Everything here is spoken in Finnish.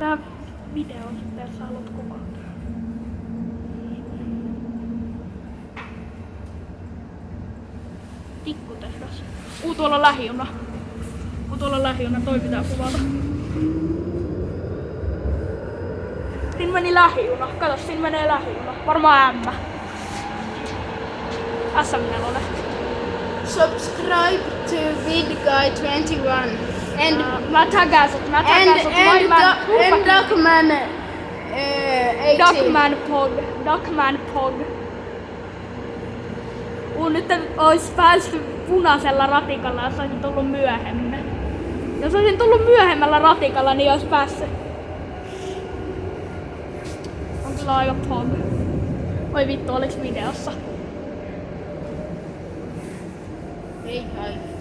tää video sitten, jos sä haluat kuvata. Tikkutehdas. Tuolla on lähijuna. Tuolla on lähijuna, toi pitää kuvata. Siinä meni lähijuna. Kato, siinä menee lähijuna. Varmaan M. SM4. Subscribe to VidGuy21 and Mä taggaan sut. and Duckman 18. Duckman Pog. Nyt ois päästy punaisella ratikalla, jos olisin tullut myöhemmin. Jos olisin tullut myöhemmällä ratikalla, niin ois päässyt. On kyllä aika Pog. Oi vittu, oliks videossa? Ei, ai.